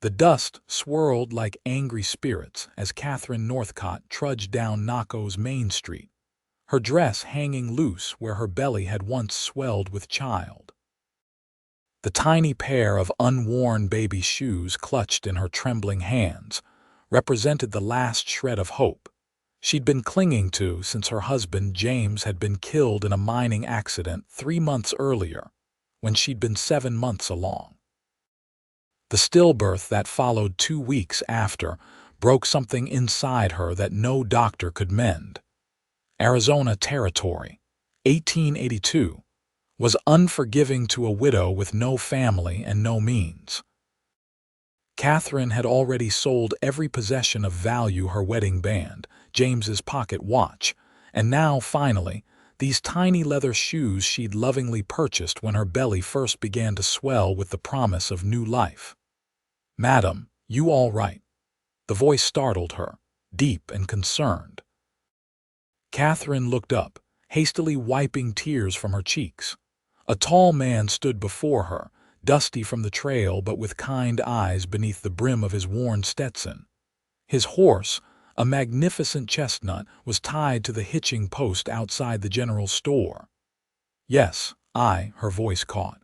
The dust swirled like angry spirits as Catherine Northcott trudged down Naco's main street, her dress hanging loose where her belly had once swelled with child. The tiny pair of unworn baby shoes clutched in her trembling hands represented the last shred of hope she'd been clinging to since her husband James had been killed in a mining accident 3 months earlier, when she'd been 7 months along. The stillbirth that followed 2 weeks after broke something inside her that no doctor could mend. Arizona Territory, 1882, was unforgiving to a widow with no family and no means. Catherine had already sold every possession of value: her wedding band, James's pocket watch, and now, finally, these tiny leather shoes she'd lovingly purchased when her belly first began to swell with the promise of new life. "Madam, you all right?" The voice startled her, deep and concerned. Catherine looked up, hastily wiping tears from her cheeks. A tall man stood before her, dusty from the trail but with kind eyes beneath the brim of his worn Stetson. His horse, a magnificent chestnut, was tied to the hitching post outside the general store. "Yes, her voice caught.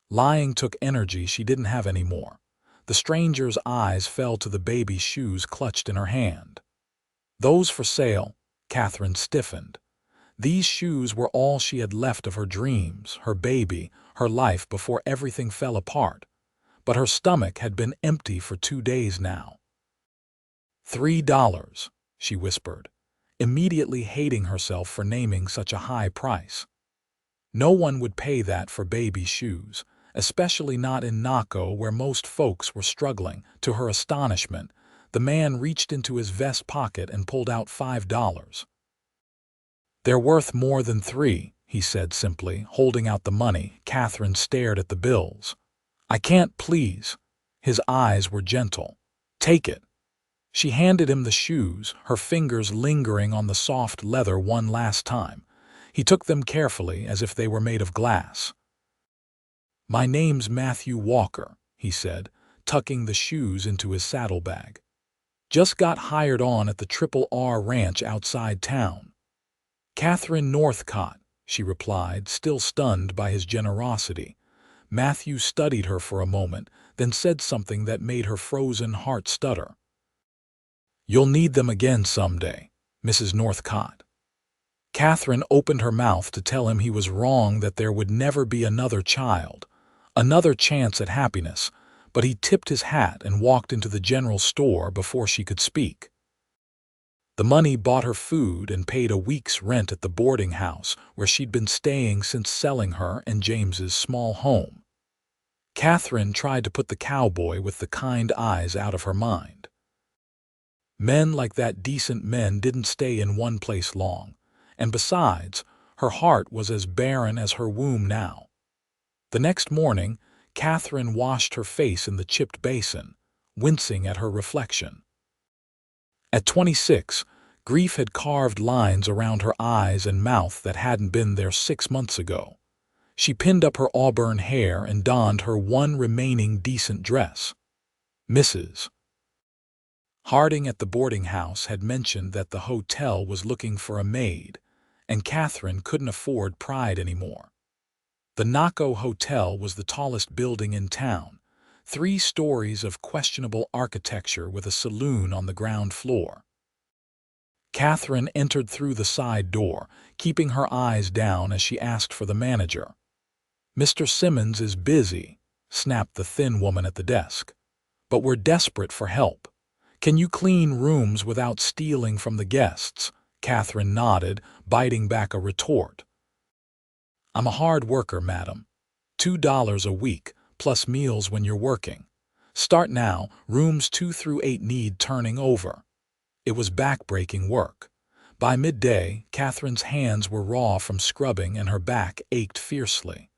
Lying took energy she didn't have any more. The stranger's eyes fell to the baby shoes clutched in her hand. "Those for sale?" Catherine stiffened. These shoes were all she had left of her dreams, her baby, her life before everything fell apart. But her stomach had been empty for 2 days now. $3, she whispered, immediately hating herself for naming such a high price. No one would pay that for baby shoes, especially not in Naco where most folks were struggling. To her astonishment, the man reached into his vest pocket and pulled out $5. "They're worth more than 3, he said simply, holding out the money. Catherine stared at the bills. "I can't, please." His eyes were gentle. "Take it." She handed him the shoes, her fingers lingering on the soft leather one last time. He took them carefully as if they were made of glass. "My name's Matthew Walker," he said, tucking the shoes into his saddlebag. "Just got hired on at the Triple R Ranch outside town." "Catherine Northcott," she replied, still stunned by his generosity. Matthew studied her for a moment, then said something that made her frozen heart stutter. "You'll need them again someday, Mrs. Northcott." Catherine opened her mouth to tell him he was wrong, that there would never be another child, another chance at happiness, but he tipped his hat and walked into the general store before she could speak. The money bought her food and paid a week's rent at the boarding house where she'd been staying since selling her and James's small home. Catherine tried to put the cowboy with the kind eyes out of her mind. Men like that, decent men, didn't stay in one place long, and besides, her heart was as barren as her womb now. The next morning, Catherine washed her face in the chipped basin, wincing at her reflection. At 26, grief had carved lines around her eyes and mouth that hadn't been there 6 months ago. She pinned up her auburn hair and donned her one remaining decent dress. Mrs. Harding at the boarding house had mentioned that the hotel was looking for a maid, and Catherine couldn't afford Pride anymore. The Naco Hotel was the tallest building in town, 3 stories of questionable architecture with a saloon on the ground floor. Catherine entered through the side door, keeping her eyes down as she asked for the manager. "Mr. Simmons is busy," snapped the thin woman at the desk. "But we're desperate for help. Can you clean rooms without stealing from the guests?" Catherine nodded, biting back a retort. "I'm a hard worker, madam. $2 a week, plus meals when you're working. Start now. Rooms 2 through 8 need turning over." It was back-breaking work. By midday, Catherine's hands were raw from scrubbing and her back ached fiercely.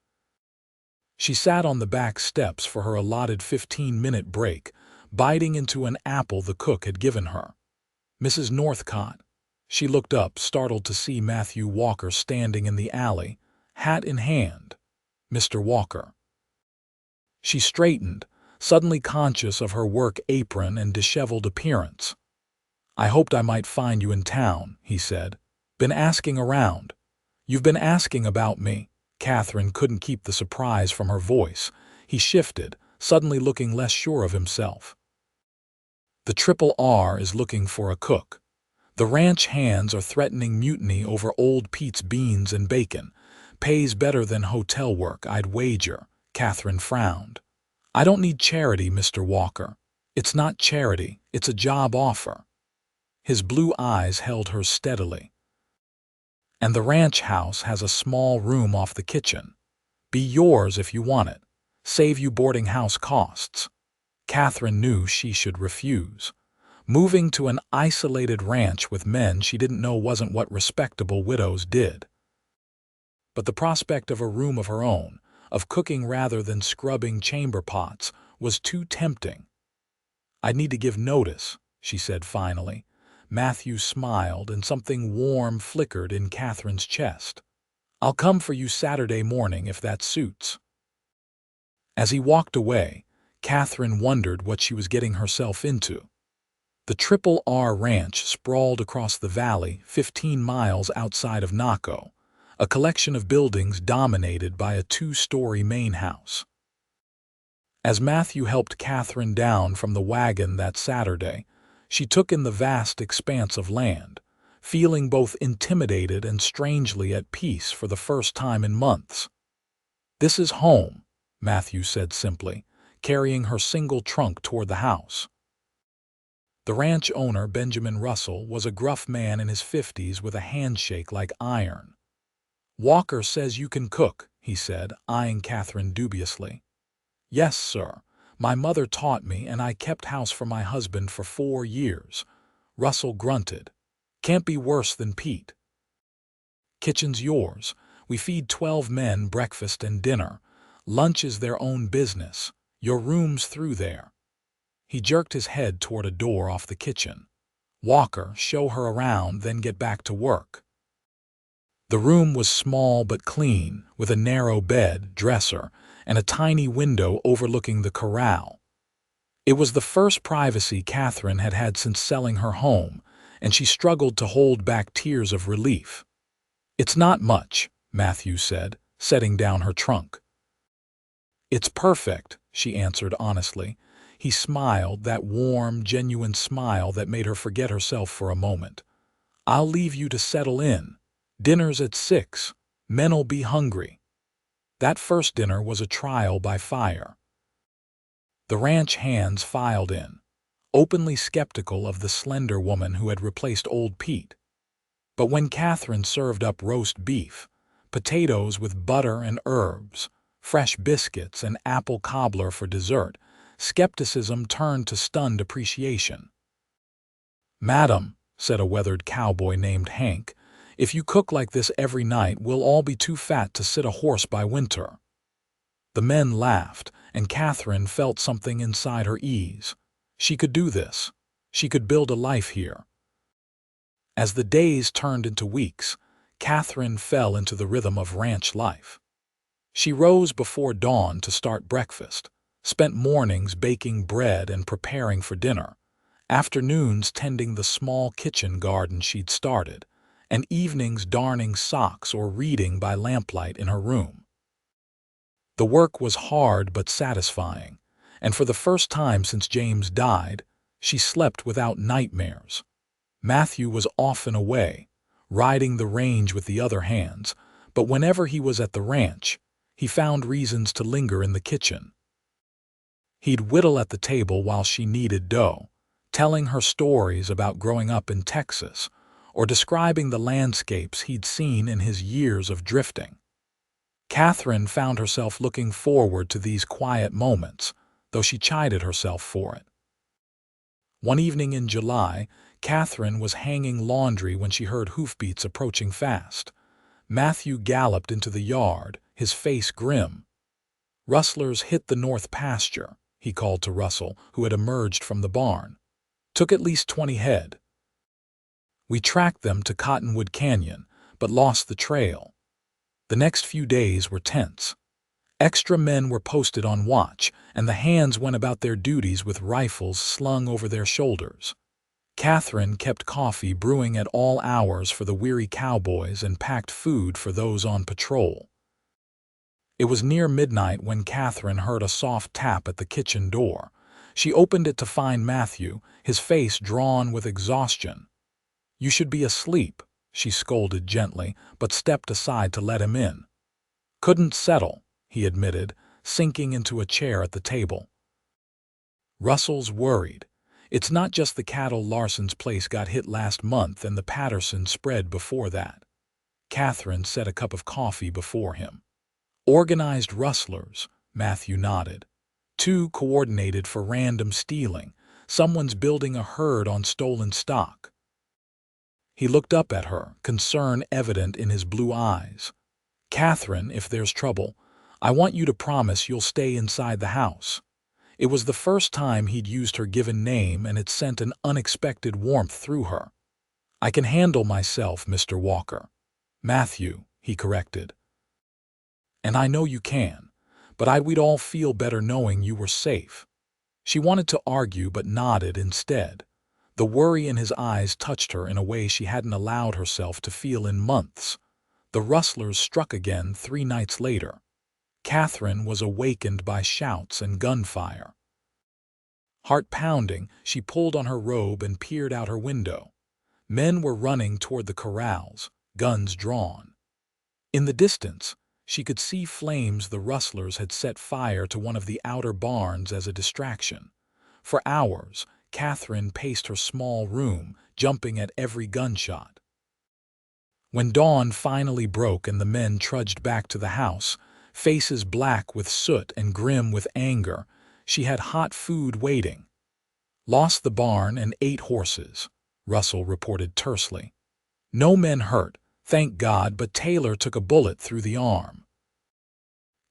She sat on the back steps for her allotted 15-minute break, biting into an apple the cook had given her. "Mrs. Northcott." She looked up, startled to see Matthew Walker standing in the alley, hat in hand. "Mr. Walker." She straightened, suddenly conscious of her work apron and disheveled appearance. "I hoped I might find you in town," he said. "Been asking around." "You've been asking about me." Catherine couldn't keep the surprise from her voice. He shifted, suddenly looking less sure of himself. "The Triple R is looking for a cook. The ranch hands are threatening mutiny over old Pete's beans and bacon. Pays better than hotel work, I'd wager." Catherine frowned. "I don't need charity, Mr. Walker." "It's not charity, it's a job offer." His blue eyes held hers steadily. "And the ranch house has a small room off the kitchen. Be yours if you want it. Save you boarding house costs." Catherine knew she should refuse. Moving to an isolated ranch with men she didn't know wasn't what respectable widows did. But the prospect of a room of her own, of cooking rather than scrubbing chamber pots, was too tempting. "I need to give notice," she said finally. Matthew smiled, and something warm flickered in Catherine's chest. "I'll come for you Saturday morning if that suits." As he walked away, Catherine wondered what she was getting herself into. The Triple R Ranch sprawled across the valley 15 miles outside of Naco, a collection of buildings dominated by a 2-story main house. As Matthew helped Catherine down from the wagon that Saturday, she took in the vast expanse of land, feeling both intimidated and strangely at peace for the first time in months. "This is home," Matthew said simply, carrying her single trunk toward the house. The ranch owner, Benjamin Russell, was a gruff man in his 50s with a handshake like iron. "Walker says you can cook," he said, eyeing Catherine dubiously. "Yes, sir. My mother taught me, and I kept house for my husband for 4 years. Russell grunted. "Can't be worse than Pete." "Kitchen's yours. We feed 12 men breakfast and dinner. Lunch is their own business. Your room's through there." He jerked his head toward a door off the kitchen. "Walker, show her around, then get back to work." The room was small but clean, with a narrow bed, dresser, and a tiny window overlooking the corral. It was the first privacy Catherine had had since selling her home, and she struggled to hold back tears of relief. "It's not much," Matthew said, setting down her trunk. "It's perfect," she answered honestly. He smiled, that warm, genuine smile that made her forget herself for a moment. "I'll leave you to settle in. Dinner's at 6. Men'll be hungry." That first dinner was a trial by fire. The ranch hands filed in, openly skeptical of the slender woman who had replaced old Pete. But when Catherine served up roast beef, potatoes with butter and herbs, fresh biscuits, and apple cobbler for dessert, skepticism turned to stunned appreciation. "Madam," said a weathered cowboy named Hank, "if you cook like this every night, we'll all be too fat to sit a horse by winter." The men laughed, and Catherine felt something inside her ease. She could do this. She could build a life here. As the days turned into weeks, Catherine fell into the rhythm of ranch life. She rose before dawn to start breakfast, spent mornings baking bread and preparing for dinner, afternoons tending the small kitchen garden she'd started, and evenings darning socks or reading by lamplight in her room. The work was hard but satisfying, and for the first time since James died, she slept without nightmares. Matthew was often away, riding the range with the other hands, but whenever he was at the ranch, he found reasons to linger in the kitchen. He'd whittle at the table while she kneaded dough, telling her stories about growing up in Texas, or describing the landscapes he'd seen in his years of drifting. Catherine found herself looking forward to these quiet moments, though she chided herself for it. One evening in July, Catherine was hanging laundry when she heard hoofbeats approaching fast. Matthew galloped into the yard, his face grim. "Rustlers hit the north pasture," he called to Russell, who had emerged from the barn. "Took at least 20 head. We tracked them to Cottonwood Canyon, but lost the trail." The next few days were tense. Extra men were posted on watch, and the hands went about their duties with rifles slung over their shoulders. Catherine kept coffee brewing at all hours for the weary cowboys and packed food for those on patrol. It was near midnight when Catherine heard a soft tap at the kitchen door. She opened it to find Matthew, his face drawn with exhaustion. "You should be asleep," she scolded gently, but stepped aside to let him in. "Couldn't settle," he admitted, sinking into a chair at the table. Russell's worried. "It's not just the cattle. Larson's place got hit last month and the Patterson spread before that." Catherine set a cup of coffee before him. "Organized rustlers," Matthew nodded. "Too coordinated for random stealing. Someone's building a herd on stolen stock." He looked up at her, concern evident in his blue eyes. "Catherine, if there's trouble, I want you to promise you'll stay inside the house." It was the first time he'd used her given name, and it sent an unexpected warmth through her. "I can handle myself, Mr. Walker." "Matthew," he corrected. "And I know you can, but we'd all feel better knowing you were safe." She wanted to argue but nodded instead. The worry in his eyes touched her in a way she hadn't allowed herself to feel in months. The rustlers struck again 3 nights later. Catherine was awakened by shouts and gunfire. Heart pounding, she pulled on her robe and peered out her window. Men were running toward the corrals, guns drawn. In the distance, she could see flames. The rustlers had set fire to one of the outer barns as a distraction. For hours, Catherine paced her small room, jumping at every gunshot. When dawn finally broke and the men trudged back to the house, faces black with soot and grim with anger, she had hot food waiting. "Lost the barn and 8 horses," Russell reported tersely. "No men hurt, thank God, but Taylor took a bullet through the arm."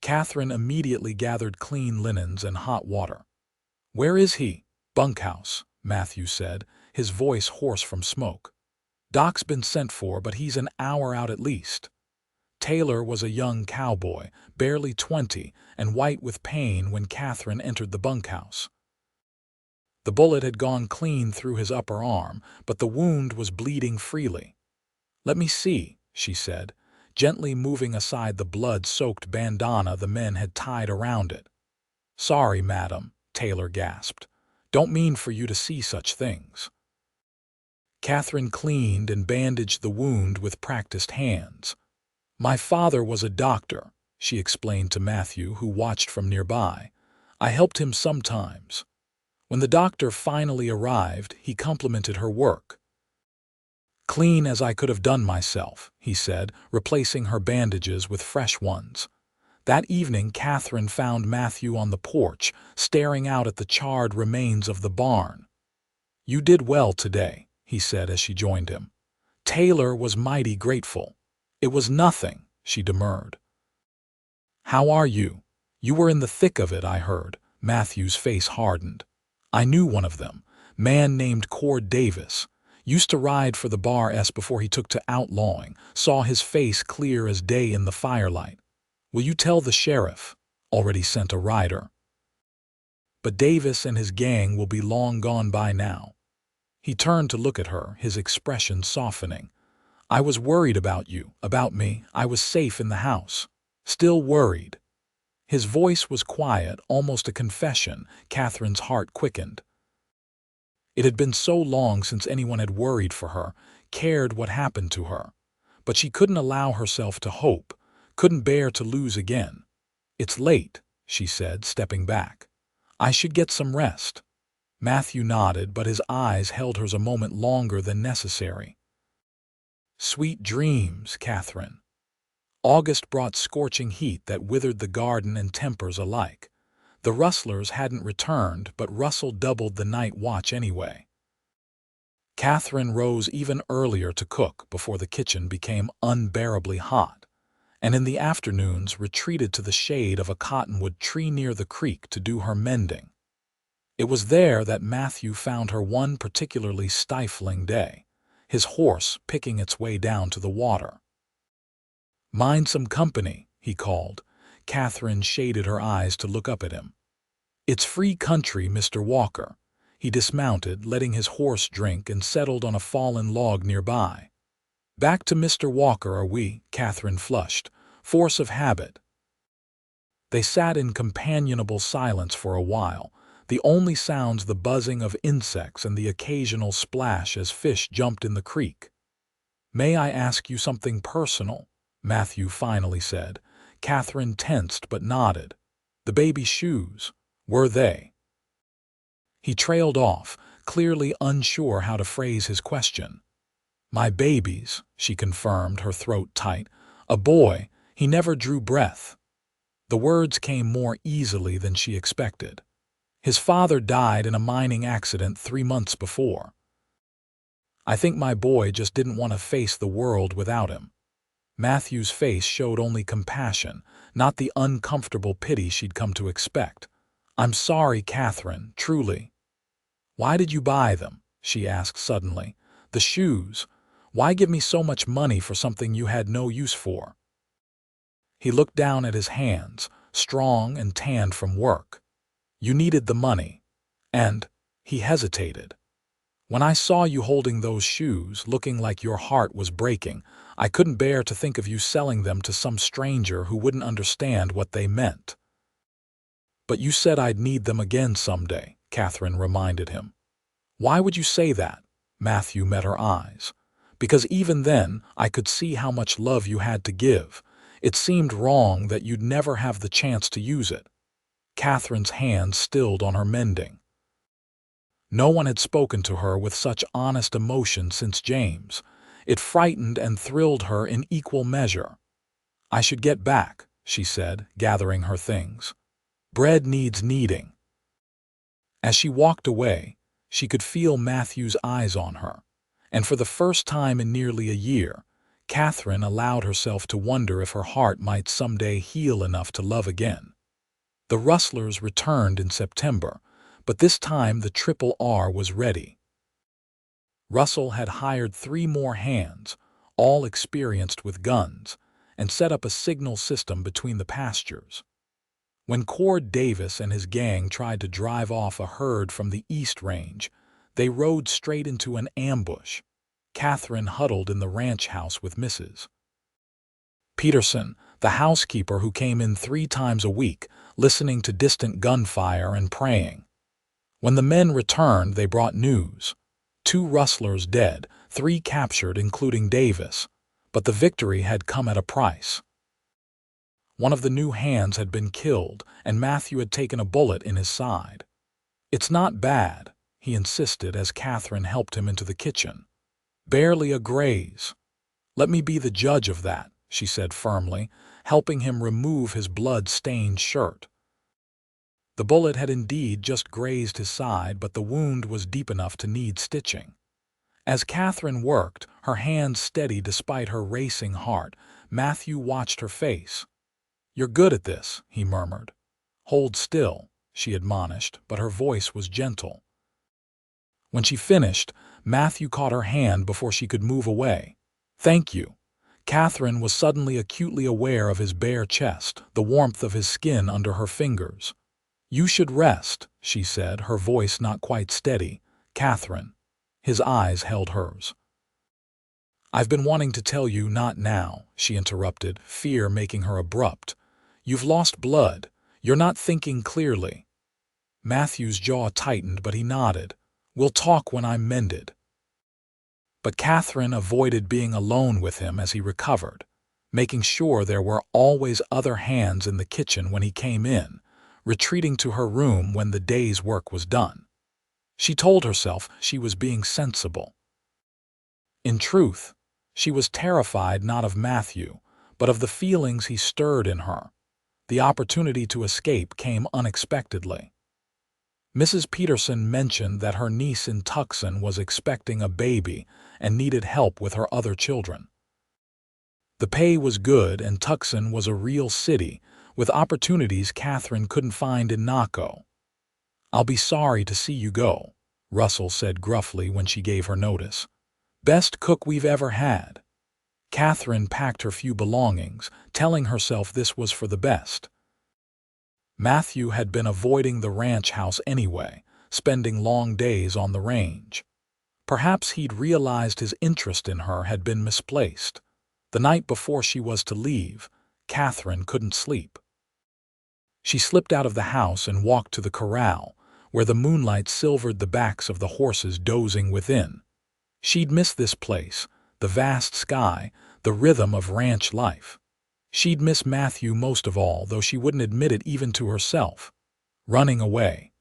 Catherine immediately gathered clean linens and hot water. "Where is he?" "Bunkhouse," Matthew said, his voice hoarse from smoke. "Doc's been sent for, but he's an hour out at least." Taylor was a young cowboy, barely 20, and white with pain when Catherine entered the bunkhouse. The bullet had gone clean through his upper arm, but the wound was bleeding freely. "Let me see," she said, gently moving aside the blood-soaked bandana the men had tied around it. "Sorry, madam," Taylor gasped. "Don't mean for you to see such things." Catherine cleaned and bandaged the wound with practiced hands. "My father was a doctor," she explained to Matthew, who watched from nearby. "I helped him sometimes." When the doctor finally arrived, he complimented her work. "Clean as I could have done myself," he said, replacing her bandages with fresh ones. That evening, Catherine found Matthew on the porch, staring out at the charred remains of the barn. "You did well today," he said as she joined him. Taylor was mighty grateful. "It was nothing," she demurred. "How are you? You were in the thick of it, I heard." Matthew's face hardened. "I knew one of them, man named Cord Davis. Used to ride for the Bar S before he took to outlawing. Saw his face clear as day in the firelight. Will you tell the sheriff? Already sent a rider. But Davis and his gang will be long gone by now." He turned to look at her, his expression softening. "I was worried about you, about me. I was safe in the house. Still worried." His voice was quiet, almost a confession. Catherine's heart quickened. It had been so long since anyone had worried for her, cared what happened to her. But she couldn't allow herself to hope, couldn't bear to lose again. "It's late," she said, stepping back. "I should get some rest." Matthew nodded, but his eyes held hers a moment longer than necessary. "Sweet dreams, Catherine." August brought scorching heat that withered the garden and tempers alike. The rustlers hadn't returned, but Russell doubled the night watch anyway. Catherine rose even earlier to cook before the kitchen became unbearably hot, and in the afternoons retreated to the shade of a cottonwood tree near the creek to do her mending. It was there that Matthew found her one particularly stifling day, his horse picking its way down to the water. "Mind some company," he called. Catherine shaded her eyes to look up at him. "It's free country, Mr. Walker." He dismounted, letting his horse drink, and settled on a fallen log nearby. "Back to Mr. Walker, are we?" Catherine flushed. "Force of habit." They sat in companionable silence for a while, the only sounds the buzzing of insects and the occasional splash as fish jumped in the creek. "May I ask you something personal?" Matthew finally said. Catherine tensed but nodded. "The baby's shoes, were they?" He trailed off, clearly unsure how to phrase his question. "My baby's," she confirmed, her throat tight. "A boy. He never drew breath." The words came more easily than she expected. "His father died in a mining accident 3 months before. I think my boy just didn't want to face the world without him." Matthew's face showed only compassion, not the uncomfortable pity she'd come to expect. "I'm sorry, Catherine, truly." "Why did you buy them?" she asked suddenly. "The shoes. Why give me so much money for something you had no use for?" He looked down at his hands, strong and tanned from work. "You needed the money. And—" he hesitated. "When I saw you holding those shoes, looking like your heart was breaking, I couldn't bear to think of you selling them to some stranger who wouldn't understand what they meant." "But you said I'd need them again someday," Catherine reminded him. "Why would you say that?" Matthew met her eyes. "Because even then, I could see how much love you had to give. It seemed wrong that you'd never have the chance to use it." Catherine's hands stilled on her mending. No one had spoken to her with such honest emotion since James. It frightened and thrilled her in equal measure. "I should get back," she said, gathering her things. "Bread needs kneading." As she walked away, she could feel Matthew's eyes on her, and for the first time in nearly a year, Catherine allowed herself to wonder if her heart might someday heal enough to love again. The Rustlers returned in September, but this time the Triple R was ready. Russell had hired 3 more hands, all experienced with guns, and set up a signal system between the pastures. When Cord Davis and his gang tried to drive off a herd from the East Range, they rode straight into an ambush. Catherine huddled in the ranch house with Mrs. Peterson, the housekeeper who came in 3 times a week, listening to distant gunfire and praying. When the men returned, they brought news. 2 rustlers dead, 3 captured, including Davis, but the victory had come at a price. One of the new hands had been killed, and Matthew had taken a bullet in his side. "It's not bad," he insisted as Catherine helped him into the kitchen. "Barely a graze." "Let me be the judge of that," she said firmly, helping him remove his blood-stained shirt. The bullet had indeed just grazed his side, but the wound was deep enough to need stitching. As Catherine worked, her hands steady despite her racing heart, Matthew watched her face. "You're good at this," he murmured. "Hold still," she admonished, but her voice was gentle. When she finished, Matthew caught her hand before she could move away. "Thank you." Catherine was suddenly acutely aware of his bare chest, the warmth of his skin under her fingers. "You should rest," she said, her voice not quite steady. "Catherine." His eyes held hers. "I've been wanting to tell you, not now," she interrupted, fear making her abrupt. "You've lost blood. You're not thinking clearly." Matthew's jaw tightened, but he nodded. "We'll talk when I'm mended." But Catherine avoided being alone with him as he recovered, making sure there were always other hands in the kitchen when he came in, retreating to her room when the day's work was done. She told herself she was being sensible. In truth, she was terrified not of Matthew, but of the feelings he stirred in her. The opportunity to escape came unexpectedly. Mrs. Peterson mentioned that her niece in Tucson was expecting a baby and needed help with her other children. The pay was good, and Tucson was a real city, with opportunities Catherine couldn't find in Naco. "I'll be sorry to see you go," Russell said gruffly when she gave her notice. "Best cook we've ever had." Catherine packed her few belongings, telling herself this was for the best. Matthew had been avoiding the ranch house anyway, spending long days on the range. Perhaps he'd realized his interest in her had been misplaced. The night before she was to leave, Catherine couldn't sleep. She slipped out of the house and walked to the corral, where the moonlight silvered the backs of the horses dozing within. She'd miss this place, the vast sky, the rhythm of ranch life. She'd miss Matthew most of all, though she wouldn't admit it even to herself. Running away.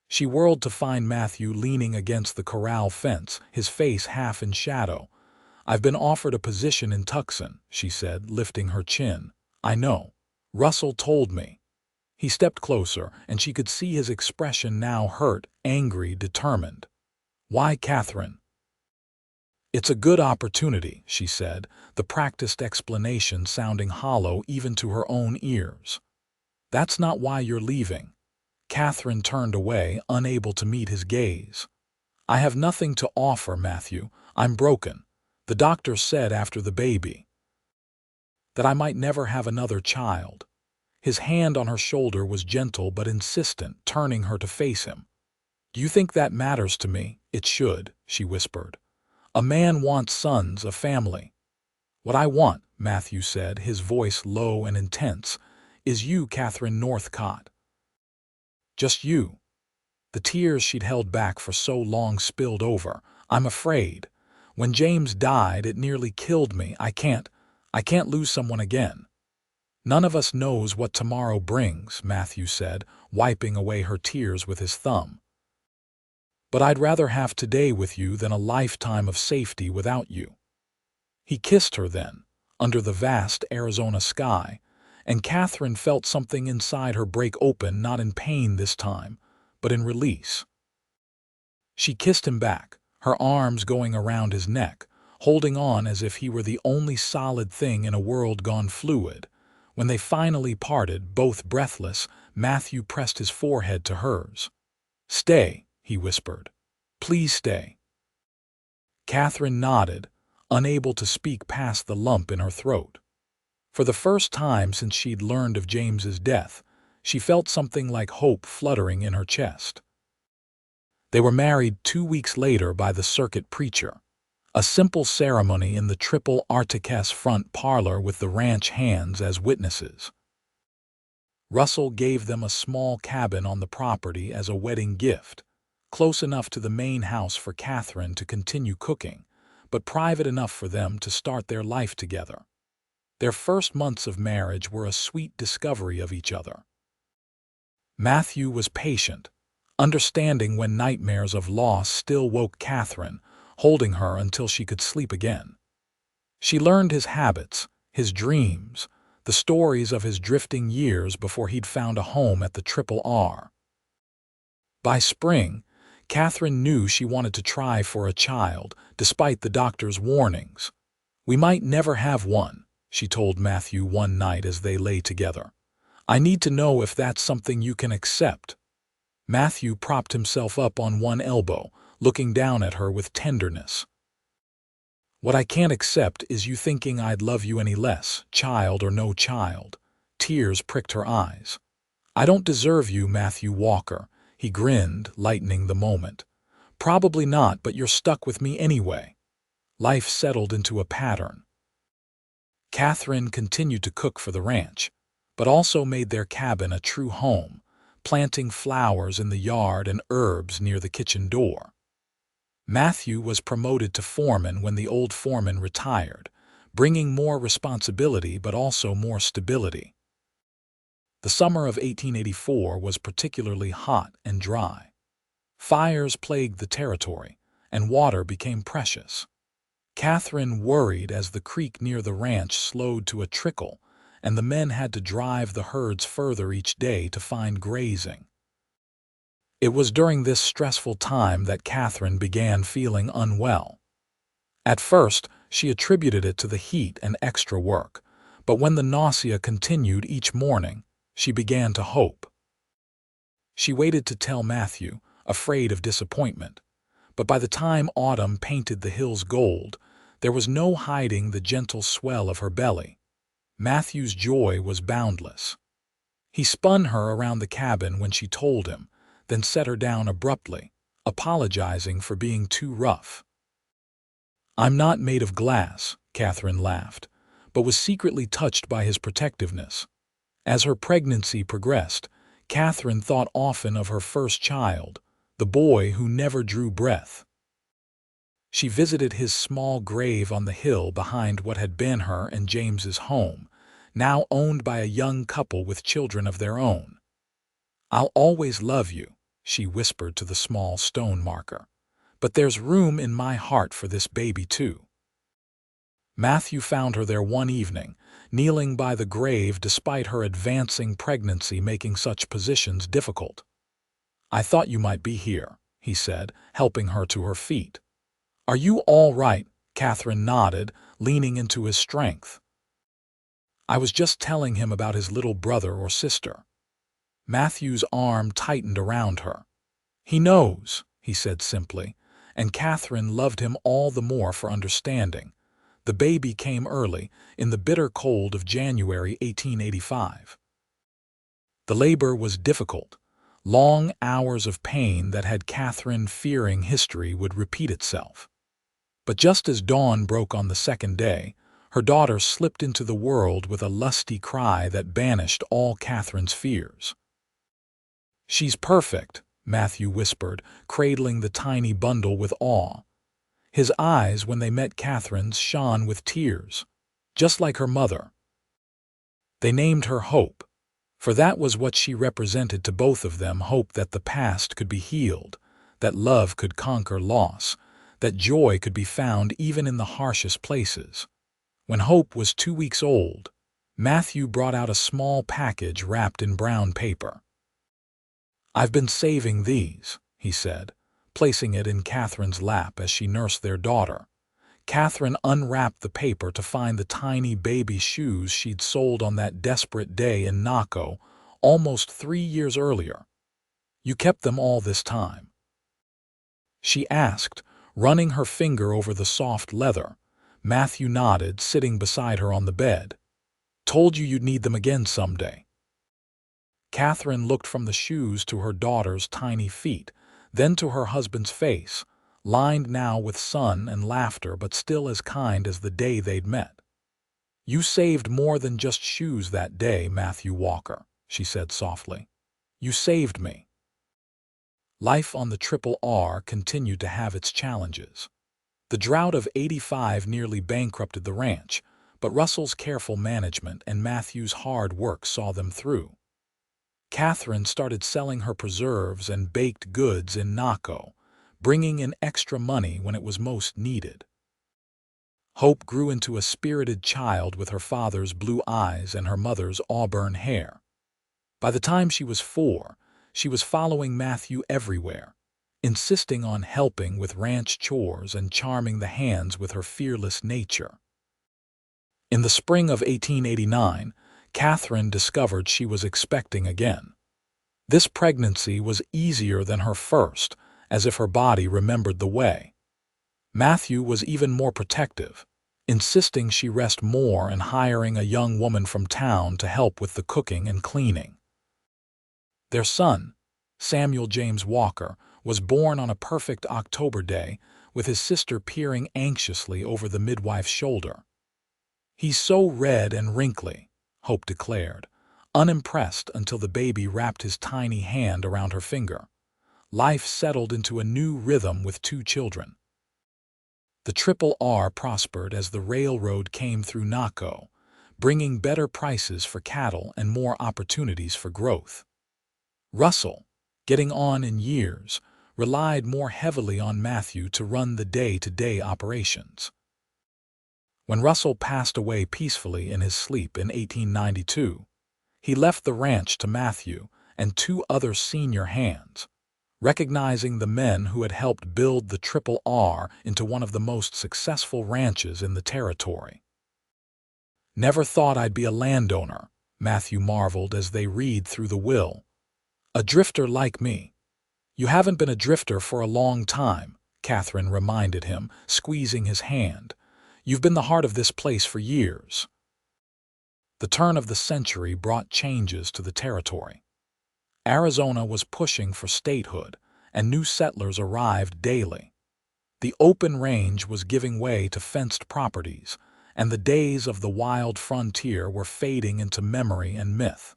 She whirled to find Matthew leaning against the corral fence, his face half in shadow. "I've been offered a position in Tucson," she said, lifting her chin. "I know. Russell told me." He stepped closer, and she could see his expression now: hurt, angry, determined. "Why, Catherine?" "It's a good opportunity," she said, the practiced explanation sounding hollow even to her own ears. "That's not why you're leaving." Catherine turned away, unable to meet his gaze. "I have nothing to offer, Matthew. I'm broken. The doctor said after the baby that I might never have another child." His hand on her shoulder was gentle but insistent, turning her to face him. "Do you think that matters to me?" "It should," she whispered. "A man wants sons, a family." "What I want," Matthew said, his voice low and intense, "is you, Catherine Northcott. Just you." The tears she'd held back for so long spilled over. "I'm afraid. When James died, it nearly killed me. I can't lose someone again." "None of us knows what tomorrow brings," Matthew said, wiping away her tears with his thumb. "But I'd rather have today with you than a lifetime of safety without you." He kissed her then, under the vast Arizona sky, and Catherine felt something inside her break open, not in pain this time, but in release. She kissed him back, her arms going around his neck, holding on as if he were the only solid thing in a world gone fluid. When they finally parted, both breathless, Matthew pressed his forehead to hers. "Stay," he whispered. "Please stay." Catherine nodded, unable to speak past the lump in her throat. For the first time since she'd learned of James's death, she felt something like hope fluttering in her chest. They were married 2 weeks later by the circuit preacher. A simple ceremony in the triple Artiques front parlor with the ranch hands as witnesses. Russell gave them a small cabin on the property as a wedding gift, close enough to the main house for Catherine to continue cooking, but private enough for them to start their life together. Their first months of marriage were a sweet discovery of each other. Matthew was patient, understanding when nightmares of loss still woke Catherine, holding her until she could sleep again. She learned his habits, his dreams, the stories of his drifting years before he'd found a home at the Triple R. By spring, Catherine knew she wanted to try for a child, despite the doctor's warnings. "We might never have one," she told Matthew one night as they lay together. "I need to know if that's something you can accept." Matthew propped himself up on one elbow, looking down at her with tenderness. "What I can't accept is you thinking I'd love you any less, child or no child." Tears pricked her eyes. "I don't deserve you, Matthew Walker," he grinned, lightening the moment. "Probably not, but you're stuck with me anyway." Life settled into a pattern. Catherine continued to cook for the ranch, but also made their cabin a true home, planting flowers in the yard and herbs near the kitchen door. Matthew was promoted to foreman when the old foreman retired, bringing more responsibility but also more stability. The summer of 1884 was particularly hot and dry. Fires plagued the territory, and water became precious. Catherine worried as the creek near the ranch slowed to a trickle, and the men had to drive the herds further each day to find grazing. It was during this stressful time that Catherine began feeling unwell. At first, she attributed it to the heat and extra work, but when the nausea continued each morning, she began to hope. She waited to tell Matthew, afraid of disappointment, but by the time autumn painted the hills gold, there was no hiding the gentle swell of her belly. Matthew's joy was boundless. He spun her around the cabin when she told him, then set her down abruptly, apologizing for being too rough. "I'm not made of glass," Catherine laughed, but was secretly touched by his protectiveness. As her pregnancy progressed, Catherine thought often of her first child, the boy who never drew breath. She visited his small grave on the hill behind what had been her and James's home, now owned by a young couple with children of their own. "I'll always love you," she whispered to the small stone marker, "but there's room in my heart for this baby too." Matthew found her there one evening, kneeling by the grave despite her advancing pregnancy making such positions difficult. "I thought you might be here," he said, helping her to her feet. "Are you all right?" Catherine nodded, leaning into his strength. "I was just telling him about his little brother or sister." Matthew's arm tightened around her. "He knows," he said simply, and Catherine loved him all the more for understanding. The baby came early, in the bitter cold of January 1885. The labor was difficult, long hours of pain that had Catherine fearing history would repeat itself. But just as dawn broke on the second day, her daughter slipped into the world with a lusty cry that banished all Catherine's fears. "She's perfect," Matthew whispered, cradling the tiny bundle with awe. His eyes, when they met Catherine's, shone with tears, just like her mother. They named her Hope, for that was what she represented to both of them: hope that the past could be healed, that love could conquer loss, that joy could be found even in the harshest places. When Hope was 2 weeks old, Matthew brought out a small package wrapped in brown paper. "I've been saving these," he said, placing it in Catherine's lap as she nursed their daughter. Catherine unwrapped the paper to find the tiny baby shoes she'd sold on that desperate day in Naco, almost 3 years earlier. "You kept them all this time?" she asked, running her finger over the soft leather. Matthew nodded, sitting beside her on the bed. "Told you you'd need them again someday." Catherine looked from the shoes to her daughter's tiny feet, then to her husband's face, lined now with sun and laughter but still as kind as the day they'd met. "You saved more than just shoes that day, Matthew Walker," she said softly. "You saved me." Life on the Triple R continued to have its challenges. The drought of '85 nearly bankrupted the ranch, but Russell's careful management and Matthew's hard work saw them through. Catherine started selling her preserves and baked goods in Naco, bringing in extra money when it was most needed. Hope grew into a spirited child with her father's blue eyes and her mother's auburn hair. By the time she was 4, she was following Matthew everywhere, insisting on helping with ranch chores and charming the hands with her fearless nature. In the spring of 1889, Catherine discovered she was expecting again. This pregnancy was easier than her first, as if her body remembered the way. Matthew was even more protective, insisting she rest more and hiring a young woman from town to help with the cooking and cleaning. Their son, Samuel James Walker, was born on a perfect October day, with his sister peering anxiously over the midwife's shoulder. "He's so red and wrinkly," Hope declared, unimpressed until the baby wrapped his tiny hand around her finger. Life settled into a new rhythm with 2 children. The Triple R prospered as the railroad came through Naco, bringing better prices for cattle and more opportunities for growth. Russell, getting on in years, relied more heavily on Matthew to run the day-to-day operations. When Russell passed away peacefully in his sleep in 1892, he left the ranch to Matthew and 2 other senior hands, recognizing the men who had helped build the Triple R into one of the most successful ranches in the territory. "Never thought I'd be a landowner," Matthew marveled as they read through the will. "A drifter like me." "You haven't been a drifter for a long time," Catherine reminded him, squeezing his hand. "You've been the heart of this place for years." The turn of the century brought changes to the territory. Arizona was pushing for statehood, and new settlers arrived daily. The open range was giving way to fenced properties, and the days of the wild frontier were fading into memory and myth.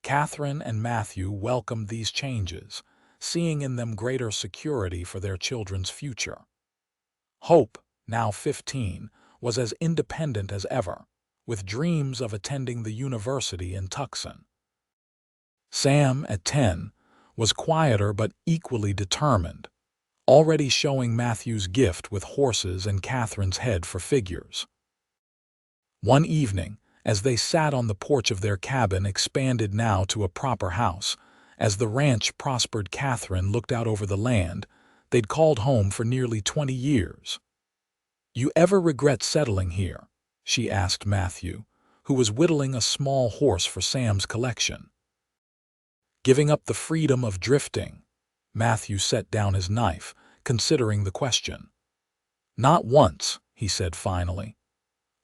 Catherine and Matthew welcomed these changes, seeing in them greater security for their children's future. Hope, now 15, was as independent as ever, with dreams of attending the university in Tucson. Sam, at 10, was quieter but equally determined, already showing Matthew's gift with horses and Catherine's head for figures. One evening, as they sat on the porch of their cabin expanded now to a proper house, as the ranch prospered, Catherine looked out over the land they'd called home for nearly 20 years. "You ever regret settling here?" she asked Matthew, who was whittling a small horse for Sam's collection. Giving up the freedom of drifting, Matthew set down his knife, considering the question. "Not once," he said finally.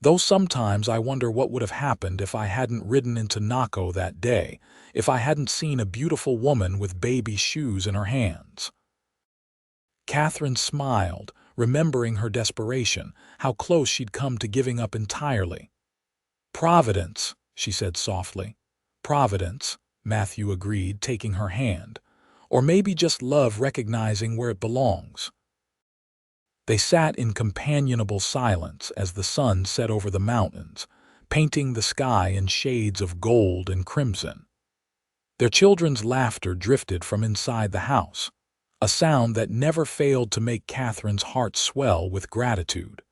"Though sometimes I wonder what would have happened if I hadn't ridden into Naco that day, if I hadn't seen a beautiful woman with baby shoes in her hands." Catherine smiled, remembering her desperation, how close she'd come to giving up entirely. "Providence," she said softly. "Providence," Matthew agreed, taking her hand. "Or maybe just love recognizing where it belongs." They sat in companionable silence as the sun set over the mountains, painting the sky in shades of gold and crimson. Their children's laughter drifted from inside the house, a sound that never failed to make Catherine's heart swell with gratitude.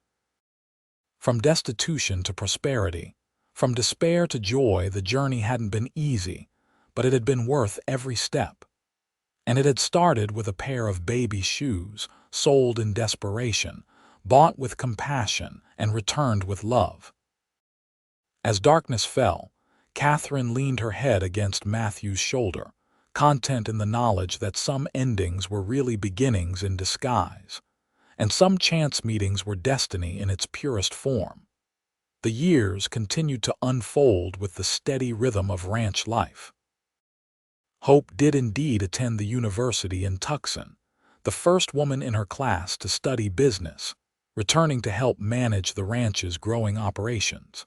From destitution to prosperity, from despair to joy, the journey hadn't been easy, but it had been worth every step. And it had started with a pair of baby shoes, sold in desperation, bought with compassion, and returned with love. As darkness fell, Catherine leaned her head against Matthew's shoulder, content in the knowledge that some endings were really beginnings in disguise, and some chance meetings were destiny in its purest form. The years continued to unfold with the steady rhythm of ranch life. Hope did indeed attend the university in Tucson, the first woman in her class to study business, returning to help manage the ranch's growing operations.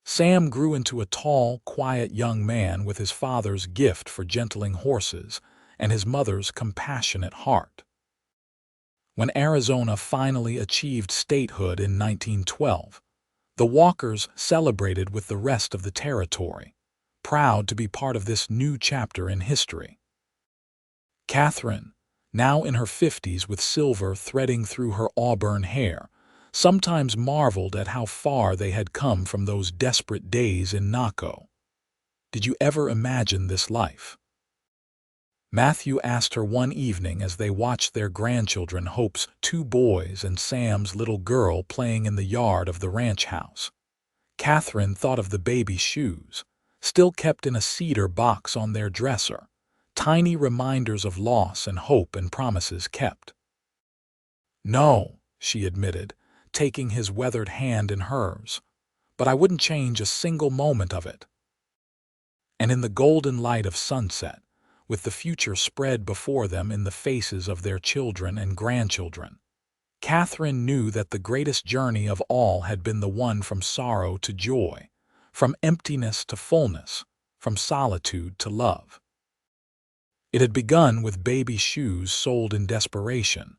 Sam grew into a tall, quiet young man with his father's gift for gentling horses and his mother's compassionate heart. When Arizona finally achieved statehood in 1912, the Walkers celebrated with the rest of the territory, proud to be part of this new chapter in history. Catherine, now in her 50s with silver threading through her auburn hair, sometimes marveled at how far they had come from those desperate days in Naco. "Did you ever imagine this life?" Matthew asked her one evening as they watched their grandchildren, Hope's 2 boys and Sam's little girl, playing in the yard of the ranch house. Catherine thought of the baby shoes, still kept in a cedar box on their dresser, tiny reminders of loss and hope and promises kept. "No," she admitted, taking his weathered hand in hers, "but I wouldn't change a single moment of it." And in the golden light of sunset, with the future spread before them in the faces of their children and grandchildren, Catherine knew that the greatest journey of all had been the one from sorrow to joy, from emptiness to fullness, from solitude to love. It had begun with baby shoes sold in desperation,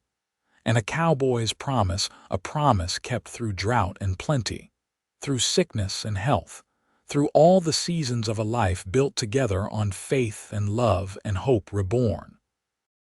and a cowboy's promise, a promise kept through drought and plenty, through sickness and health, through all the seasons of a life built together on faith and love and hope reborn.